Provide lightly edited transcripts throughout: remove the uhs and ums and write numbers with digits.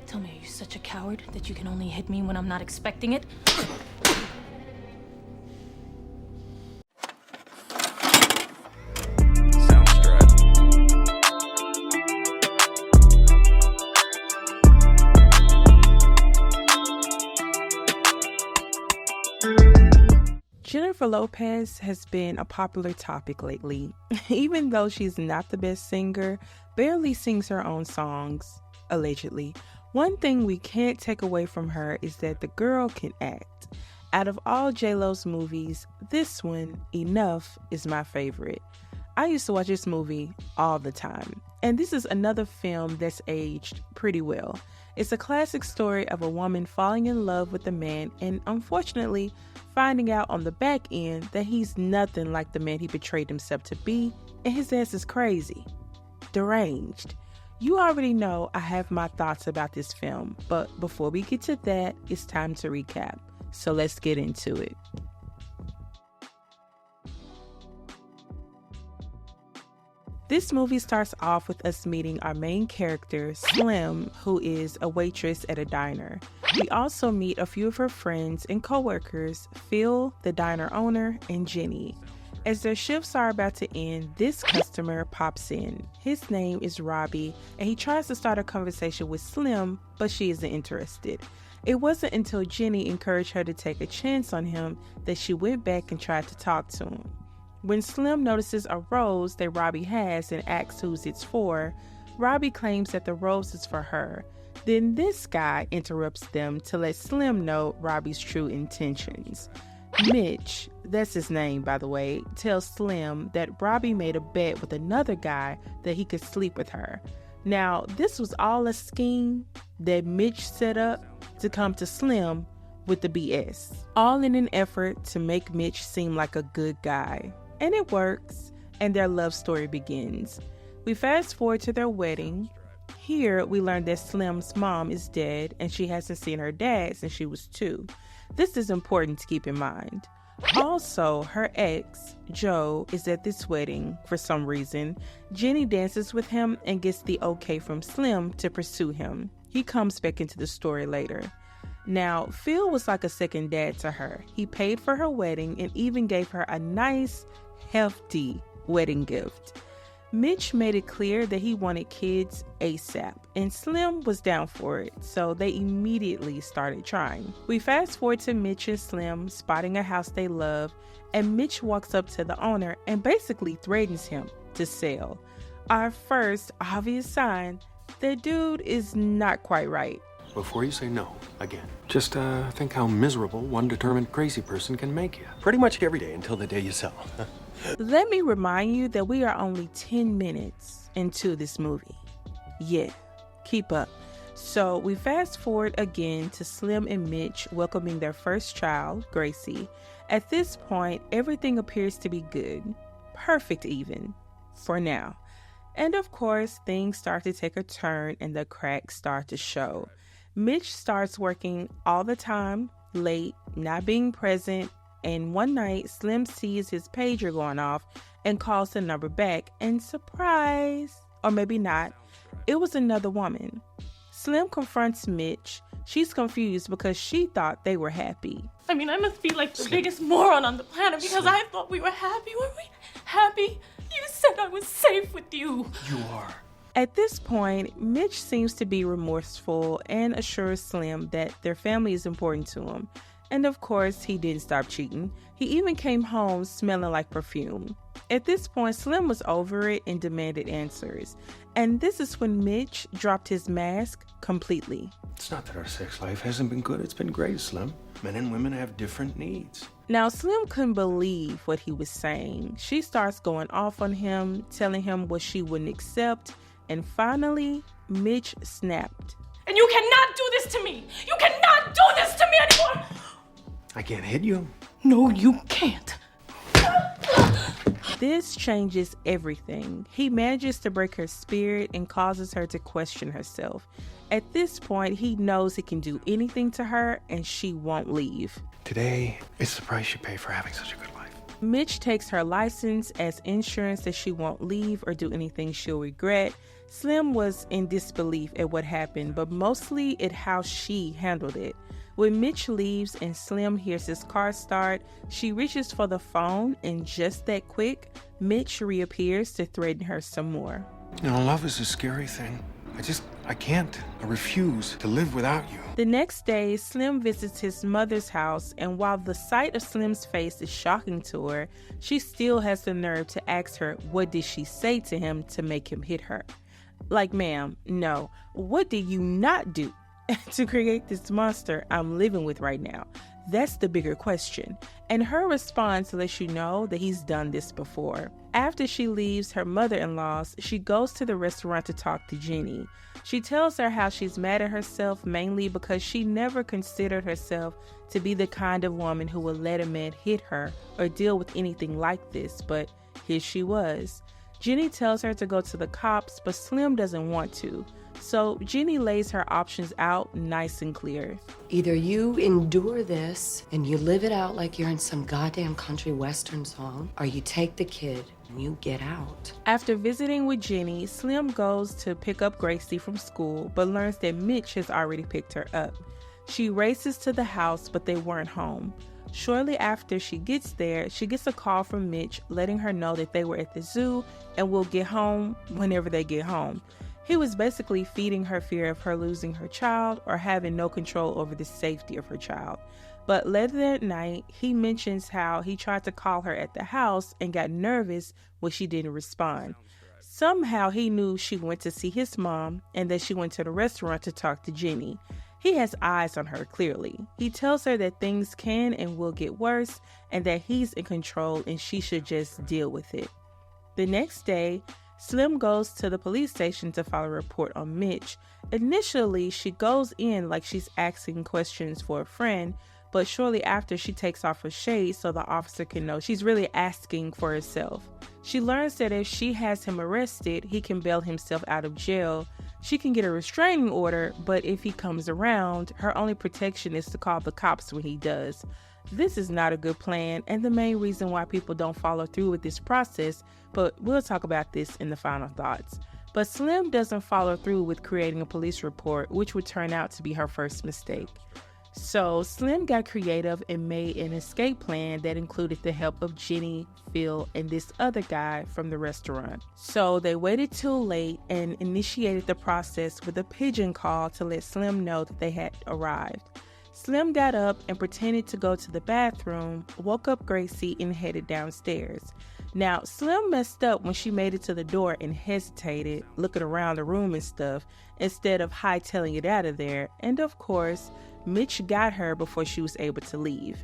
Tell me, are you such a coward that you can only hit me when I'm not expecting it? Jennifer Lopez has been a popular topic lately. Even though she's not the best singer, barely sings her own songs, allegedly. One thing we can't take away from her is that the girl can act. Out of all J.Lo's movies, this one, Enough, is my favorite. I used to watch this movie all the time. And this is another film that's aged pretty well. It's a classic story of a woman falling in love with a man and unfortunately finding out on the back end that he's nothing like the man he betrayed himself to be, and his ass is crazy. Deranged. You already know I have my thoughts about this film, but before we get to that, it's time to recap. So let's get into it. This movie starts off with us meeting our main character, Slim, who is a waitress at a diner. We also meet a few of her friends and co-workers, Phil, the diner owner, and Jenny. As their shifts are about to end, this customer pops in. His name is Robbie, and he tries to start a conversation with Slim, but she isn't interested. It wasn't until Jenny encouraged her to take a chance on him that she went back and tried to talk to him. When Slim notices a rose that Robbie has and asks whose it's for, Robbie claims that the rose is for her. Then this guy interrupts them to let Slim know Robbie's true intentions. Mitch, that's his name by the way, tells Slim that Robbie made a bet with another guy that he could sleep with her. Now, this was all a scheme that Mitch set up to come to Slim with the BS, all in an effort to make Mitch seem like a good guy. And it works, and their love story begins. We fast forward to their wedding. Here, we learn that Slim's mom is dead, and she hasn't seen her dad since she was 2. This is important to keep in mind. Also, her ex, Joe, is at this wedding for some reason. Jenny dances with him and gets the okay from Slim to pursue him. He comes back into the story later. Now, Phil was like a second dad to her. He paid for her wedding and even gave her a nice, hefty wedding gift. Mitch made it clear that he wanted kids ASAP, and Slim was down for it, so they immediately started trying. We fast forward to Mitch and Slim spotting a house they love, and Mitch walks up to the owner and basically threatens him to sell. Our first obvious sign that dude is not quite right. Before you say no, again, just think how miserable one determined crazy person can make you. Pretty much every day until the day you sell. Let me remind you that we are only 10 minutes into this movie. Yeah, keep up. So we fast forward again to Slim and Mitch welcoming their first child, Gracie. At this point, everything appears to be good. Perfect even. For now. And of course, things start to take a turn and the cracks start to show. Mitch starts working all the time, late, not being present, and one night Slim sees his pager going off and calls the number back, and surprise, or maybe not, it was another woman. Slim confronts Mitch. She's confused because she thought they were happy. I mean, I must be like the biggest moron on the planet because I thought we were happy. Were we happy? You said I was safe with you. You are. At this point, Mitch seems to be remorseful and assures Slim that their family is important to him. And of course, he didn't stop cheating. He even came home smelling like perfume. At this point, Slim was over it and demanded answers. And this is when Mitch dropped his mask completely. It's not that our sex life hasn't been good. It's been great, Slim. Men and women have different needs. Now, Slim couldn't believe what he was saying. She starts going off on him, telling him what she wouldn't accept. And finally, Mitch snapped. And you cannot do this to me! You cannot do this to me anymore! I can't hit you. No, you can't. This changes everything. He manages to break her spirit and causes her to question herself. At this point, he knows he can do anything to her and she won't leave. Today, it's the price you pay for having such a good life. Mitch takes her license as insurance that she won't leave or do anything she'll regret. Slim was in disbelief at what happened, but mostly at how she handled it. When Mitch leaves and Slim hears his car start, she reaches for the phone, and just that quick, Mitch reappears to threaten her some more. You know, love is a scary thing. I can't. I refuse to live without you. The next day, Slim visits his mother's house, and while the sight of Slim's face is shocking to her, she still has the nerve to ask her what did she say to him to make him hit her. Like, ma'am, no. What did you not do to create this monster I'm living with right now? That's the bigger question. And her response lets you know that he's done this before. After she leaves her mother-in-law's, she goes to the restaurant to talk to Jenny. She tells her how she's mad at herself mainly because she never considered herself to be the kind of woman who would let a man hit her or deal with anything like this, but here she was. Jenny tells her to go to the cops, but Slim doesn't want to. So Jenny lays her options out nice and clear. Either you endure this and you live it out like you're in some goddamn country western song, or you take the kid and you get out. After visiting with Jenny, Slim goes to pick up Gracie from school, but learns that Mitch has already picked her up. She races to the house, but they weren't home. Shortly after she gets there, she gets a call from Mitch letting her know that they were at the zoo and will get home whenever they get home. He was basically feeding her fear of her losing her child or having no control over the safety of her child. But later that night, he mentions how he tried to call her at the house and got nervous when she didn't respond. Somehow he knew she went to see his mom and that she went to the restaurant to talk to Jenny. He has eyes on her, clearly. He tells her that things can and will get worse and that he's in control and she should just deal with it. The next day, Slim goes to the police station to file a report on Mitch. Initially, she goes in like she's asking questions for a friend, but shortly after she takes off her shades so the officer can know she's really asking for herself. She learns that if she has him arrested, he can bail himself out of jail. She can get a restraining order, but if he comes around, her only protection is to call the cops when he does. This is not a good plan and the main reason why people don't follow through with this process, but we'll talk about this in the final thoughts. But Slim doesn't follow through with creating a police report, which would turn out to be her first mistake. So Slim got creative and made an escape plan that included the help of Jenny, Phil, and this other guy from the restaurant. So they waited till late and initiated the process with a pigeon call to let Slim know that they had arrived. Slim got up and pretended to go to the bathroom, woke up Gracie, and headed downstairs. Now, Slim messed up when she made it to the door and hesitated, looking around the room and stuff, instead of hightailing it out of there. And of course, Mitch got her before she was able to leave.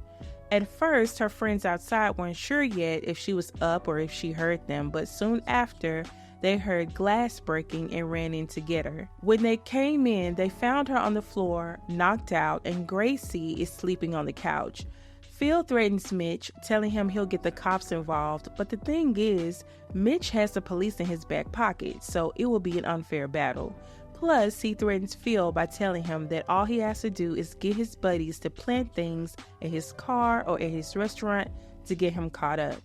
At first, her friends outside weren't sure yet if she was up or if she heard them, but soon after, they heard glass breaking and ran in to get her. When they came in, they found her on the floor, knocked out, and Gracie is sleeping on the couch. Phil threatens Mitch, telling him he'll get the cops involved, but the thing is, Mitch has the police in his back pocket, so it will be an unfair battle. Plus, he threatens Phil by telling him that all he has to do is get his buddies to plant things in his car or at his restaurant to get him caught up.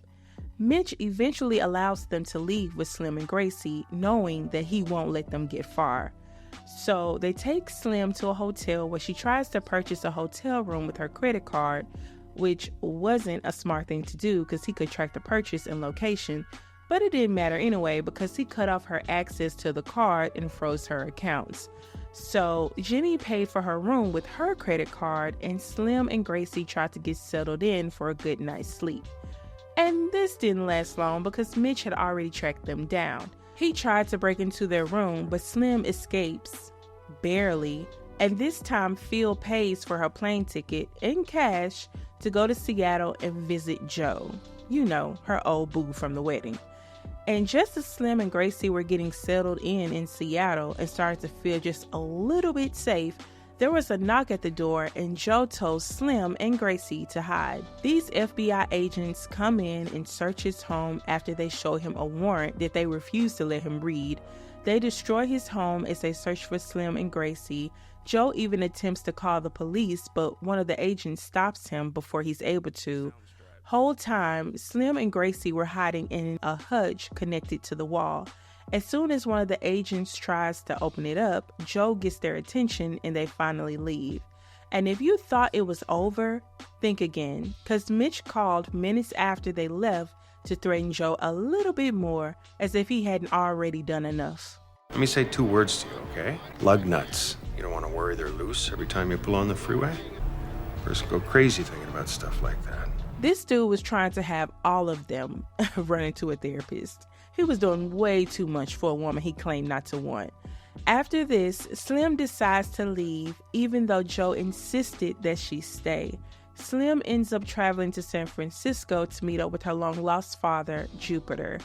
Mitch eventually allows them to leave with Slim and Gracie, knowing that he won't let them get far. So they take Slim to a hotel where she tries to purchase a hotel room with her credit card, which wasn't a smart thing to do because he could track the purchase and location, but it didn't matter anyway because he cut off her access to the card and froze her accounts. So Jenny paid for her room with her credit card, and Slim and Gracie tried to get settled in for a good night's sleep. And this didn't last long because Mitch had already tracked them down. He tried to break into their room, but Slim escapes, barely, and this time Phil pays for her plane ticket in cash to go to Seattle and visit Joe. You know, her old boo from the wedding. And just as Slim and Gracie were getting settled in Seattle and started to feel just a little bit safe, there was a knock at the door and Joe told Slim and Gracie to hide. These FBI agents come in and search his home after they show him a warrant that they refuse to let him read. They destroy his home as they search for Slim and Gracie. Joe even attempts to call the police, but one of the agents stops him before he's able to. Whole time, Slim and Gracie were hiding in a hutch connected to the wall. As soon as one of the agents tries to open it up, Joe gets their attention and they finally leave. And if you thought it was over, think again, because Mitch called minutes after they left to threaten Joe a little bit more, as if he hadn't already done enough. Let me say 2 words to you, okay? Lug nuts. You don't want to worry they're loose every time you pull on the freeway? Person go crazy thinking about stuff like that. This dude was trying to have all of them running to a therapist. He was doing way too much for a woman he claimed not to want. After this, Slim decides to leave, even though Joe insisted that she stay. Slim ends up traveling to San Francisco to meet up with her long-lost father, Jupiter.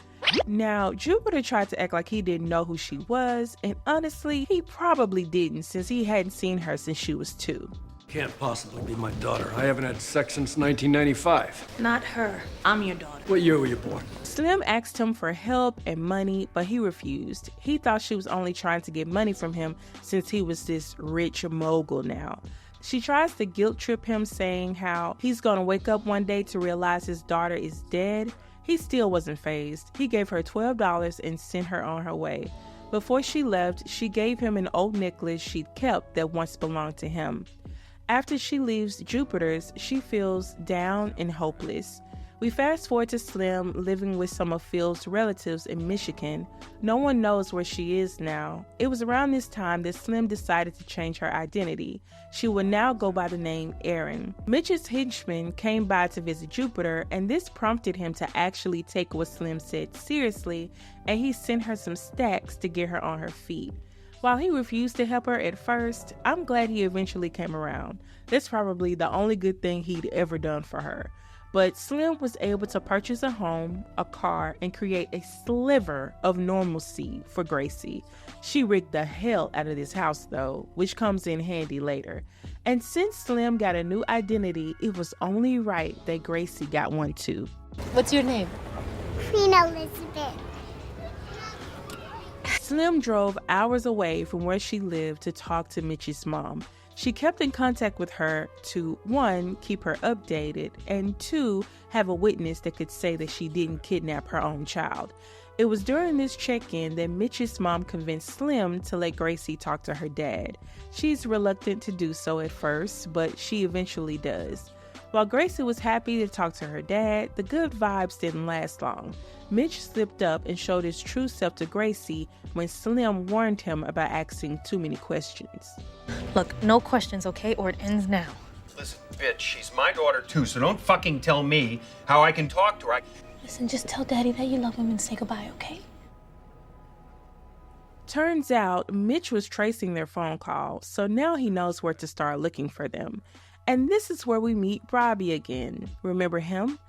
Now, Jupiter tried to act like he didn't know who she was, and honestly, he probably didn't, since he hadn't seen her since she was 2. Can't possibly be my daughter. I haven't had sex since 1995. Not her. I'm your daughter. What year were you born? Slim asked him for help and money, but he refused. He thought she was only trying to get money from him since he was this rich mogul now. She tries to guilt trip him, saying how he's gonna wake up one day to realize his daughter is dead. He still wasn't fazed. He gave her $12 and sent her on her way. Before she left, she gave him an old necklace she'd kept that once belonged to him. After she leaves Jupiter's, she feels down and hopeless. We fast forward to Slim living with some of Phil's relatives in Michigan. No one knows where she is now. It was around this time that Slim decided to change her identity. She would now go by the name Erin. Mitch's henchman came by to visit Jupiter, and this prompted him to actually take what Slim said seriously, and he sent her some stacks to get her on her feet. While he refused to help her at first, I'm glad he eventually came around. That's probably the only good thing he'd ever done for her. But Slim was able to purchase a home, a car, and create a sliver of normalcy for Gracie. She rigged the hell out of this house though, which comes in handy later. And since Slim got a new identity, it was only right that Gracie got one too. What's your name? Queen Elizabeth. Slim drove hours away from where she lived to talk to Mitch's mom. She kept in contact with her to, 1, keep her updated, and 2, have a witness that could say that she didn't kidnap her own child. It was during this check-in that Mitch's mom convinced Slim to let Gracie talk to her dad. She's reluctant to do so at first, but she eventually does. While Gracie was happy to talk to her dad, the good vibes didn't last long. Mitch slipped up and showed his true self to Gracie when Slim warned him about asking too many questions. Look, no questions, okay? Or it ends now. Listen, bitch, she's my daughter too, so don't fucking tell me how I can talk to her. Listen, just tell Daddy that you love him and say goodbye, okay? Turns out, Mitch was tracing their phone call, so now he knows where to start looking for them. And this is where we meet Robbie again. Remember him?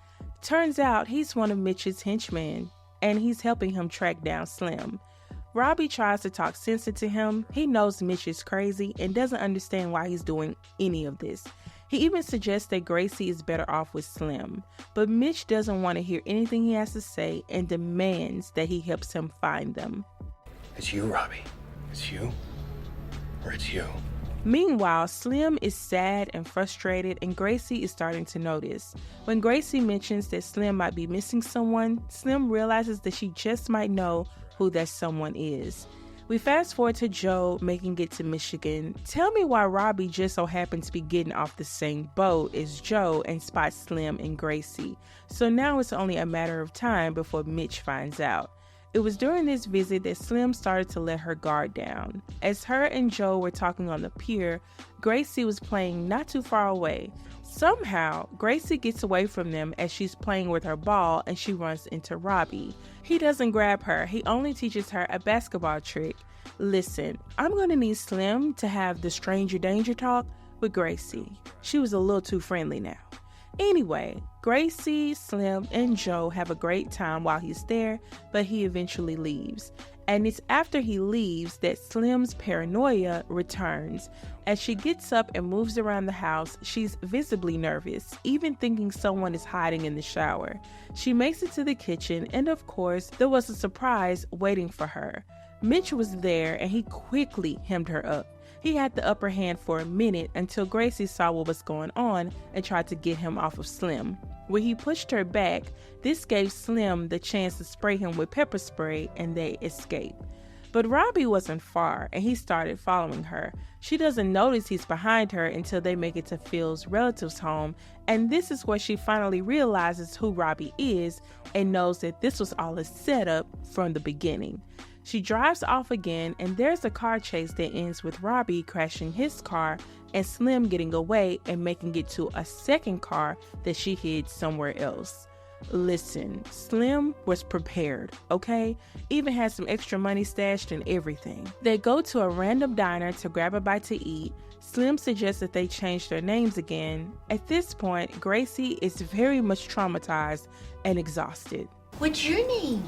Turns out he's one of Mitch's henchmen, and he's helping him track down Slim. Robbie tries to talk sense into him. He knows Mitch is crazy and doesn't understand why he's doing any of this. He even suggests that Gracie is better off with Slim, but Mitch doesn't want to hear anything he has to say and demands that he helps him find them. It's you, Robbie. It's you, or it's you. Meanwhile, Slim is sad and frustrated, and Gracie is starting to notice. When Gracie mentions that Slim might be missing someone, Slim realizes that she just might know who that someone is. We fast forward to Joe making it to Michigan. Tell me why Robbie just so happened to be getting off the same boat as Joe and spots Slim and Gracie. So now it's only a matter of time before Mitch finds out. It was during this visit that Slim started to let her guard down. As her and Joe were talking on the pier, Gracie was playing not too far away. Somehow, Gracie gets away from them as she's playing with her ball and she runs into Robbie. He doesn't grab her, he only teaches her a basketball trick. Listen, I'm gonna need Slim to have the stranger danger talk with Gracie. She was a little too friendly now. Anyway, Gracie, Slim, and Joe have a great time while he's there, but he eventually leaves. And it's after he leaves that Slim's paranoia returns. As she gets up and moves around the house, she's visibly nervous, even thinking someone is hiding in the shower. She makes it to the kitchen, and of course, there was a surprise waiting for her. Mitch was there, and he quickly hemmed her up. He had the upper hand for a minute until Gracie saw what was going on and tried to get him off of Slim. When he pushed her back, this gave Slim the chance to spray him with pepper spray and they escape. But Robbie wasn't far and he started following her. She doesn't notice he's behind her until they make it to Phil's relative's home, and this is where she finally realizes who Robbie is and knows that this was all a setup from the beginning. She drives off again, and there's a car chase that ends with Robbie crashing his car and Slim getting away and making it to a second car that she hid somewhere else. Listen, Slim was prepared, okay? Even had some extra money stashed and everything. They go to a random diner to grab a bite to eat. Slim suggests that they change their names again. At this point, Gracie is very much traumatized and exhausted. What's your name?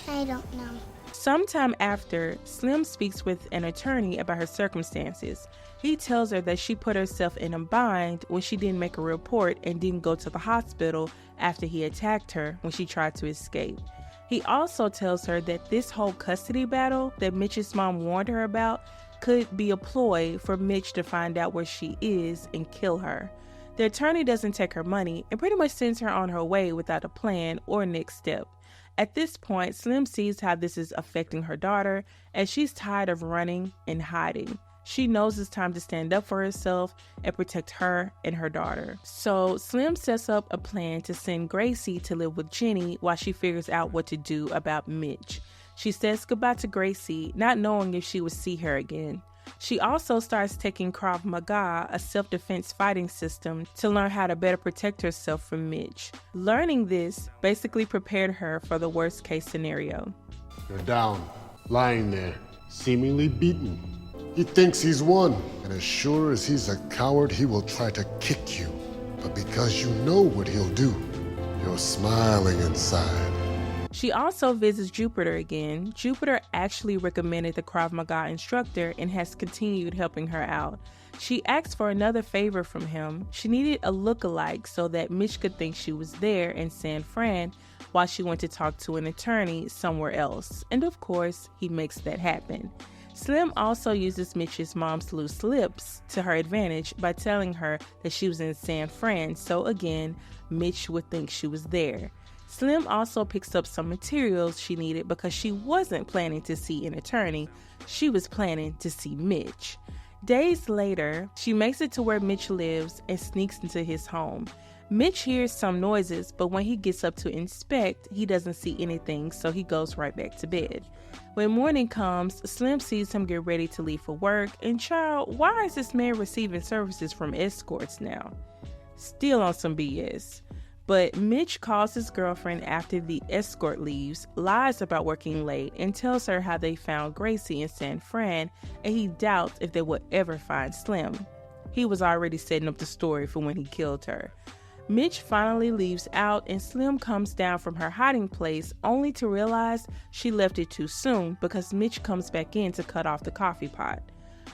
I don't know. Sometime after, Slim speaks with an attorney about her circumstances. He tells her that she put herself in a bind when she didn't make a report and didn't go to the hospital after he attacked her when she tried to escape. He also tells her that this whole custody battle that Mitch's mom warned her about could be a ploy for Mitch to find out where she is and kill her. The attorney doesn't take her money and pretty much sends her on her way without a plan or next step. At this point, Slim sees how this is affecting her daughter, and she's tired of running and hiding. She knows it's time to stand up for herself and protect her and her daughter. So Slim sets up a plan to send Gracie to live with Jenny while she figures out what to do about Mitch. She says goodbye to Gracie, not knowing if she would see her again. She also starts taking Krav Maga, a self-defense fighting system, to learn how to better protect herself from Mitch. Learning this basically prepared her for the worst case scenario. You're down, lying there, seemingly beaten. He thinks he's won, and as sure as he's a coward, he will try to kick you. But because you know what he'll do, you're smiling inside. She also visits Jupiter again. Jupiter actually recommended the Krav Maga instructor and has continued helping her out. She asks for another favor from him. She needed a look-alike so that Mitch could think she was there in San Fran while she went to talk to an attorney somewhere else. And of course, he makes that happen. Slim also uses Mitch's mom's loose lips to her advantage by telling her that she was in San Fran, so again, Mitch would think she was there. Slim also picks up some materials she needed because she wasn't planning to see an attorney, she was planning to see Mitch. Days later, she makes it to where Mitch lives and sneaks into his home. Mitch hears some noises, but when he gets up to inspect, he doesn't see anything, so he goes right back to bed. When morning comes, Slim sees him get ready to leave for work, and child, why is this man receiving services from escorts now? Still on some BS. But Mitch calls his girlfriend after the escort leaves, lies about working late, and tells her how they found Gracie in San Fran, and he doubts if they would ever find Slim. He was already setting up the story for when he killed her. Mitch finally leaves out, and Slim comes down from her hiding place only to realize she left it too soon because Mitch comes back in to cut off the coffee pot.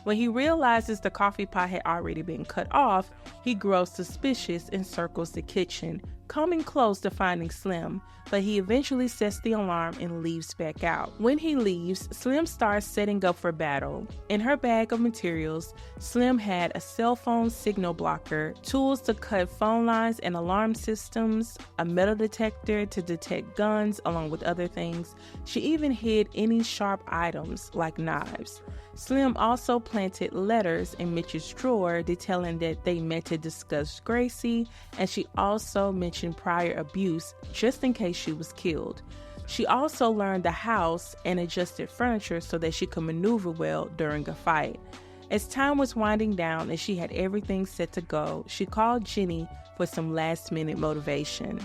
When he realizes the coffee pot had already been cut off, he grows suspicious and circles the kitchen, coming close to finding Slim, but he eventually sets the alarm and leaves back out. When he leaves, Slim starts setting up for battle. In her bag of materials, Slim had a cell phone signal blocker, tools to cut phone lines and alarm systems, a metal detector to detect guns, along with other things. She even hid any sharp items like knives. Slim also planted letters in Mitch's drawer detailing that they met to discuss Gracie, and she also mentioned prior abuse just in case she was killed. She also learned the house and adjusted furniture so that she could maneuver well during a fight. As time was winding down and she had everything set to go, she called Jenny for some last-minute motivation.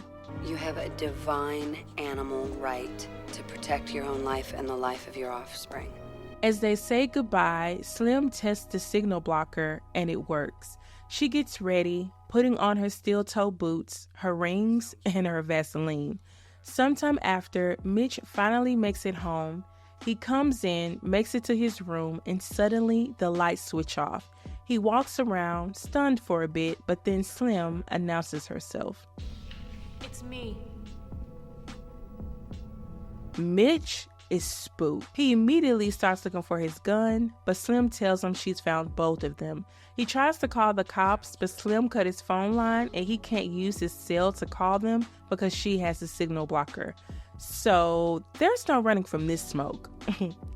You have a divine animal right to protect your own life and the life of your offspring. As they say goodbye, Slim tests the signal blocker and it works. She gets ready, putting on her steel-toe boots, her rings, and her Vaseline. Sometime after, Mitch finally makes it home. He comes in, makes it to his room, and suddenly the lights switch off. He walks around, stunned for a bit, but then Slim announces herself. It's me. Mitch is spooked. He immediately starts looking for his gun, but Slim tells him she's found both of them. He tries to call the cops, but Slim cut his phone line and he can't use his cell to call them because she has a signal blocker. So there's no running from this smoke.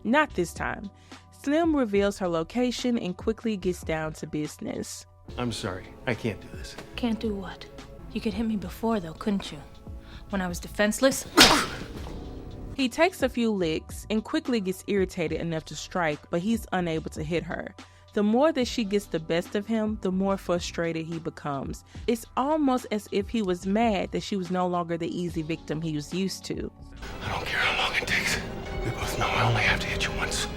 Not this time. Slim reveals her location and quickly gets down to business. I'm sorry. I can't do this. Can't do what? You could hit me before, though, couldn't you? When I was defenseless? He takes a few licks and quickly gets irritated enough to strike, but he's unable to hit her. The more that she gets the best of him, the more frustrated he becomes. It's almost as if he was mad that she was no longer the easy victim he was used to. I don't care how long it takes. We both know I only have to hit you once.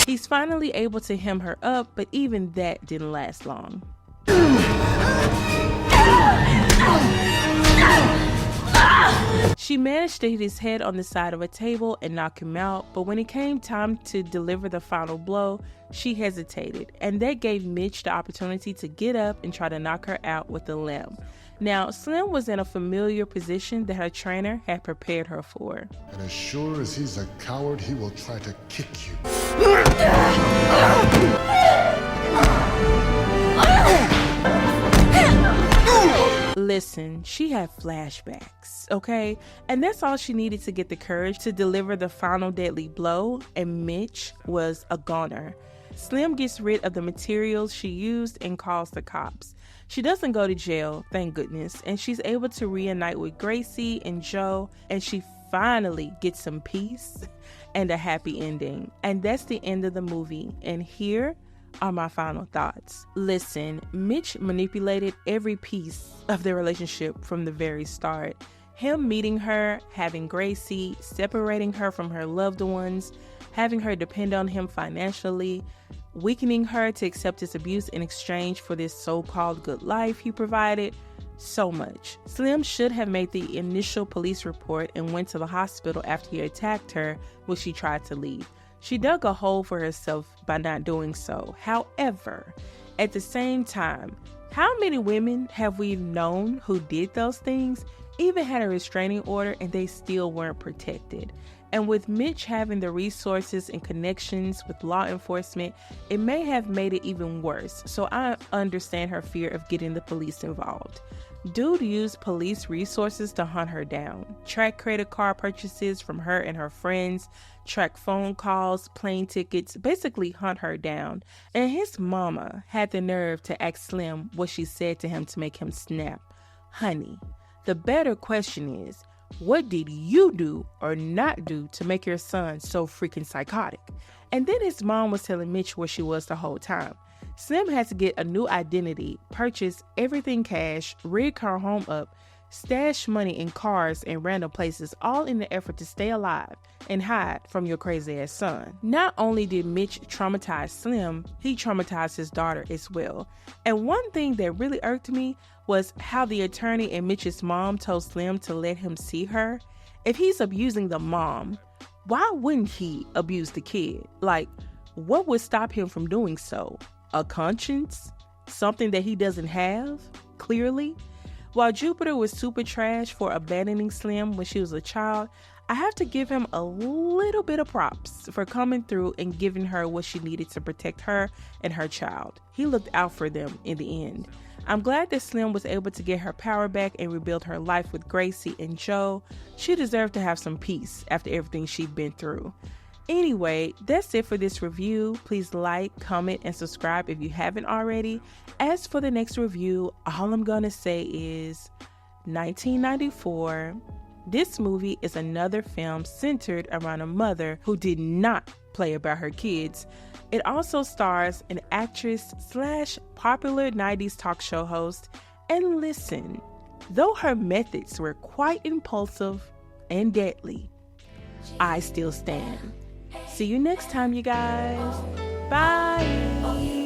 He's finally able to hem her up, but even that didn't last long. She managed to hit his head on the side of a table and knock him out, but when it came time to deliver the final blow, she hesitated, and that gave Mitch the opportunity to get up and try to knock her out with a limb. Now, Slim was in a familiar position that her trainer had prepared her for. And as sure as he's a coward, he will try to kick you. Listen, she had flashbacks, okay? And that's all she needed to get the courage to deliver the final deadly blow, and Mitch was a goner. Slim gets rid of the materials she used and calls the cops. She doesn't go to jail, thank goodness, and she's able to reunite with Gracie and Joe, and she finally gets some peace and a happy ending. And that's the end of the movie, and here are my final thoughts. Listen, Mitch manipulated every piece of their relationship from the very start. Him meeting her, having Gracie, separating her from her loved ones, having her depend on him financially, weakening her to accept his abuse in exchange for this so-called good life he provided. So much. Slim should have made the initial police report and went to the hospital after he attacked her when she tried to leave. She dug a hole for herself by not doing so. However, at the same time, how many women have we known who did those things, even had a restraining order, and they still weren't protected? And with Mitch having the resources and connections with law enforcement, it may have made it even worse. So I understand her fear of getting the police involved. Dude used police resources to hunt her down, track credit card purchases from her and her friends, track phone calls, plane tickets, basically hunt her down. And his mama had the nerve to ask Slim what she said to him to make him snap. Honey, the better question is, what did you do or not do to make your son so freaking psychotic? And then his mom was telling Mitch where she was the whole time. Slim had to get a new identity, purchase everything cash, rig her home up, stash money in cars and random places, all in the effort to stay alive and hide from your crazy ass son. Not only did Mitch traumatize Slim, he traumatized his daughter as well. And one thing that really irked me was how the attorney and Mitch's mom told Slim to let him see her. If he's abusing the mom, why wouldn't he abuse the kid? Like, what would stop him from doing so? A conscience? Something that he doesn't have? Clearly. While Jupiter was super trash for abandoning Slim when she was a child, I have to give him a little bit of props for coming through and giving her what she needed to protect her and her child. He looked out for them in the end. I'm glad that Slim was able to get her power back and rebuild her life with Gracie and Joe. She deserved to have some peace after everything she'd been through. Anyway, that's it for this review. Please like, comment, and subscribe if you haven't already. As for the next review, all I'm gonna say is 1994. This movie is another film centered around a mother who did not play about her kids. It also stars an actress / popular 90s talk show host. And listen, though her methods were quite impulsive and deadly, I still stand. See you next time, you guys. Bye.